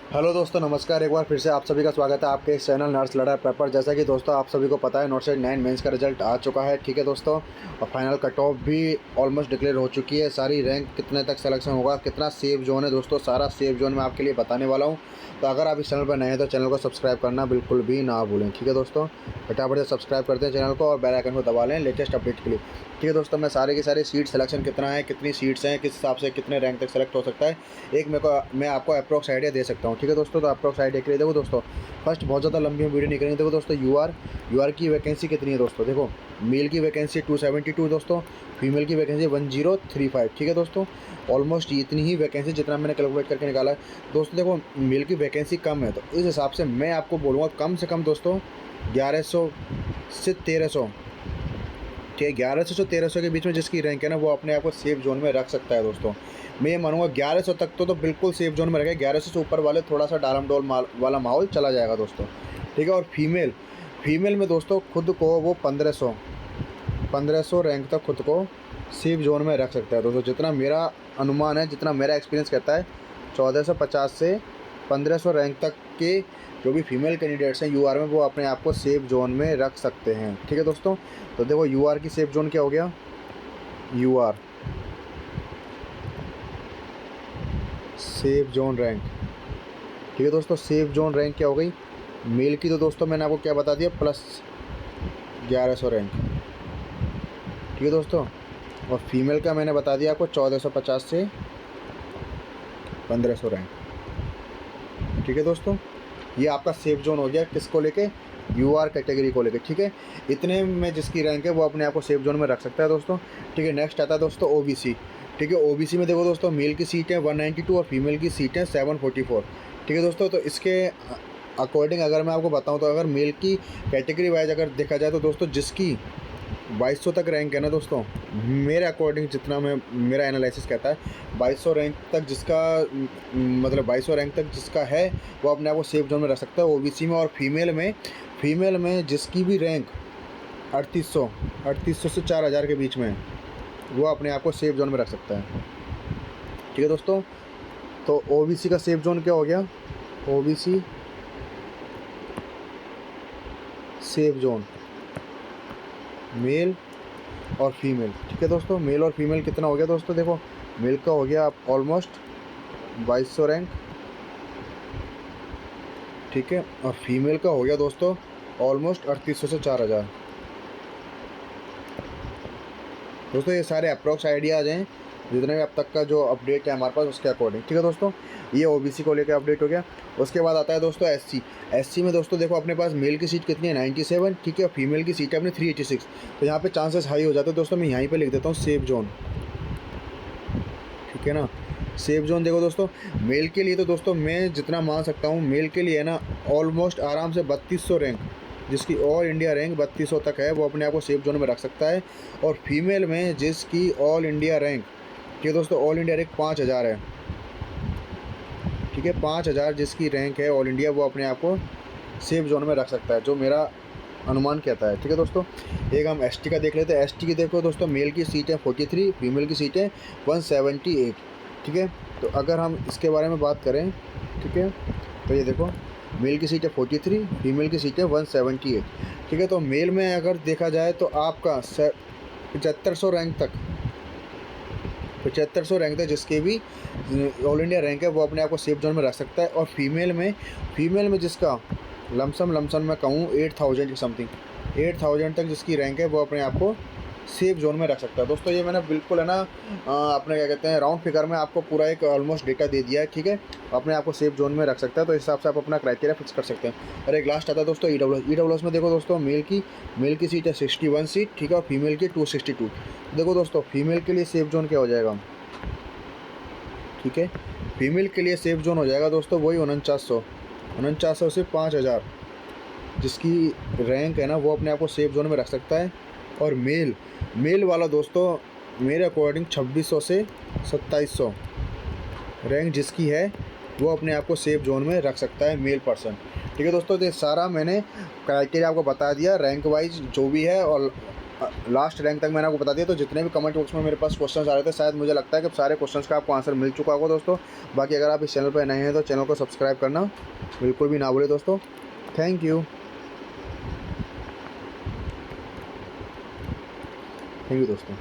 Hello दोस्तों, नमस्कार। एक बार फिर से आप सभी का स्वागत है आपके इस चैनल नर्स लड़ा पेपर। जैसा कि दोस्तों आप सभी को पता है, नोट सेट 9 मेंस का रिजल्ट आ चुका है। ठीक है दोस्तों, और फाइनल कट ऑफ भी ऑलमोस्ट डिक्लेयर हो चुकी है। सारी रैंक कितने तक सिलेक्शन होगा, कितना सेफ जोन है दोस्तों, सारा सेफ जोन मैं आपके लिए बताने वाला हूँ। तो अगर आप इस चैनल पर नए हैं तो चैनल को सब्सक्राइब करना बिल्कुल भी ना भूलें। ठीक है दोस्तों, फटाफट से सब्सक्राइब करते हैं चैनल को और बेल आइकन को दबा लें लेटेस्ट अपडेट के लिए। ठीक है दोस्तों, मैं सारे की सारी सीट सिलेक्शन कितना है, कितनी सीट्स हैं, किस हिसाब से कितने रैंक तक सेलेक्ट हो सकता है, एक मैं आपको अप्रॉक्स आइडिया दे सकता हूँ। ठीक है दोस्तों, तो अप्रॉक्स आइडिया के लिए देखो दोस्तों, फर्स्ट बहुत ज़्यादा लंबी वीडियो नहीं करेंगे। देखो दोस्तों, यूआर की वैकेंसी कितनी है दोस्तों। देखो, मेल की वैकेंसी 272 दोस्तों, फीमेल की वैकेंसी 1035। ठीक है दोस्तों, ऑलमोस्ट इतनी ही वैकेंसी जितना मैंने कैलकुलेट करके निकाला है दोस्तों। देखो, मेल की वैकेंसी कम है तो इस हिसाब से मैं आपको बोलूँगा कम से कम दोस्तों 1100 से 1300। ठीक है, 1100 से 1300 के बीच में जिसकी रैंक है ना, वो अपने आप को सेफ जोन में रख सकता है दोस्तों। मैं ये मानूंगा 1100 तक तो बिल्कुल सेफ जोन में रखे। 1100 से ऊपर वाले थोड़ा सा डालम डोल वाला माहौल चला जाएगा दोस्तों। ठीक है, और फीमेल में दोस्तों खुद को वो 1500 रैंक तक खुद को सेफ जोन में रख सकता है दोस्तों। जितना मेरा अनुमान है, जितना मेरा एक्सपीरियंस कहता है, 1450 से 1500 रैंक तक के जो भी फीमेल कैंडिडेट्स हैं यूआर में, वो अपने आप को सेफ जोन में रख सकते हैं। ठीक है दोस्तों, तो देखो यूआर की सेफ जोन क्या हो गया, यूआर सेफ जोन रैंक। ठीक है दोस्तों, सेफ जोन रैंक क्या हो गई मेल की, तो दोस्तों मैंने आपको क्या बता दिया, प्लस 1100 रैंक। ठीक है दोस्तों, और फीमेल का मैंने बता दिया आपको 1450 से 1500 रैंक। ठीक है दोस्तों, ये आपका सेफ जोन हो गया किसको लेके, यूआर कैटेगरी को लेके। ठीक है, इतने में जिसकी रैंक है वो अपने आप को सेफ जोन में रख सकता है दोस्तों। ठीक है, नेक्स्ट आता है दोस्तों ओबीसी। ठीक है, ओबीसी में देखो दोस्तों, मेल की सीट है 192 और फीमेल की सीट है 744। ठीक है दोस्तों, तो इसके अकॉर्डिंग अगर मैं आपको बताऊं तो अगर मेल की कैटेगरी वाइज अगर देखा जाए तो दोस्तों, जिसकी 2200 तक रैंक है ना दोस्तों, मेरे अकॉर्डिंग जितना मेरा एनालिसिस कहता है, 2200 रैंक तक जिसका मतलब 2200 रैंक तक जिसका है वो अपने आप को सेफ जोन में रख सकता है ओबीसी में। और फीमेल में जिसकी भी रैंक 3800 से 4000 के बीच में है, वो अपने आप को सेफ जोन में रख सकता है। ठीक है दोस्तों, तो ओबीसी का सेफ जोन क्या हो गया, ओबीसी सेफ जोन मेल और फीमेल। ठीक है दोस्तों, मेल और फीमेल कितना हो गया दोस्तों, देखो मेल का हो गया ऑलमोस्ट 2200 रैंक। ठीक है, और फीमेल का हो गया दोस्तों ऑलमोस्ट 3800 से 4000। दोस्तों ये सारे अप्रॉक्स आइडियाज़ हैं, जितने भी अब तक का जो अपडेट है हमारे पास उसके अकॉर्डिंग। ठीक है दोस्तों, ये ओबीसी को लेकर अपडेट हो गया। उसके बाद आता है दोस्तों एससी में दोस्तों देखो अपने पास मेल की सीट कितनी है 97। ठीक है, और फीमेल की सीट है अपनी 386। तो यहाँ पे चांसेस हाई हो जाते हैं दोस्तों। मैं यहीं पे लिख देता हूँ सेफ जोन। ठीक है ना, सेफ जोन देखो दोस्तों, मेल के लिए तो दोस्तों मैं जितना मान सकता हूँ, मेल के लिए है ना ऑलमोस्ट आराम से 3200 रैंक, जिसकी ऑल इंडिया रैंक 3200 तक है, वो अपने आप को सेफ जोन में रख सकता है। और फीमेल में जिसकी ऑल इंडिया रैंक, ठीक है दोस्तों, ऑल इंडिया रैंक 5000 है। ठीक है, 5000 जिसकी रैंक है ऑल इंडिया, वो अपने आप को सेफ जोन में रख सकता है, जो मेरा अनुमान कहता है। ठीक है दोस्तों, एक हम एसटी का देख लेते हैं। एसटी की देखो दोस्तों, मेल की सीट है 43, फीमेल की सीट है 178। ठीक है, तो अगर हम इसके बारे में बात करें, ठीक है, तो ये देखो मेल की सीट है 43, फीमेल की सीट है 178। ठीक है, तो मेल में अगर देखा जाए तो आपका 7500 रैंक तक, 7500 रैंक तक जिसके भी ऑल इंडिया रैंक है, वो अपने आप को सेफ जोन में रख सकता है। और फीमेल में जिसका लमसम मैं कहूँ 8000 की समथिंग, 8000 तक जिसकी रैंक है, वो अपने आप को सेफ जोन में रख सकता है। दोस्तों ये मैंने बिल्कुल है ना अपने क्या कहते हैं राउंड फिगर में आपको पूरा एक ऑलमोस्ट डेटा दे दिया है। ठीक है, अपने आप को सेफ जोन में रख सकता है, तो इस हिसाब से आप अपना क्राइटेरिया फिक्स कर सकते हैं। और एक लास्ट आता है दोस्तों ईडब्ल्यूएस में देखो दोस्तों, मेल की सीट है 61 सीट। ठीक है, और फीमेल की 262। देखो दोस्तों, फीमेल के लिए सेफ जोन क्या हो जाएगा, ठीक है, फीमेल के लिए सेफ जोन हो जाएगा दोस्तों वही 4900 से 5000 जिसकी रैंक है ना, वो अपने आप को सेफ जोन में रख सकता है। और मेल वाला दोस्तों मेरे अकॉर्डिंग 2600 से 2700 रैंक जिसकी है, वो अपने आप को सेफ जोन में रख सकता है, मेल पर्सन। ठीक है दोस्तों, तो ये सारा मैंने क्राइटेरिया आपको बता दिया, रैंक वाइज जो भी है। और लास्ट रैंक तक मैंने आपको बता दिया। तो जितने भी कमेंट बॉक्स में मेरे पास क्वेश्चंस आ रहे थे, शायद मुझे लगता है कि सारे क्वेश्चंस का आपको आंसर मिल चुका होगा दोस्तों। बाकी अगर आप इस चैनल पर नए हैं तो चैनल को सब्सक्राइब करना बिल्कुल भी ना भूलें दोस्तों। थैंक यू दोस्तों।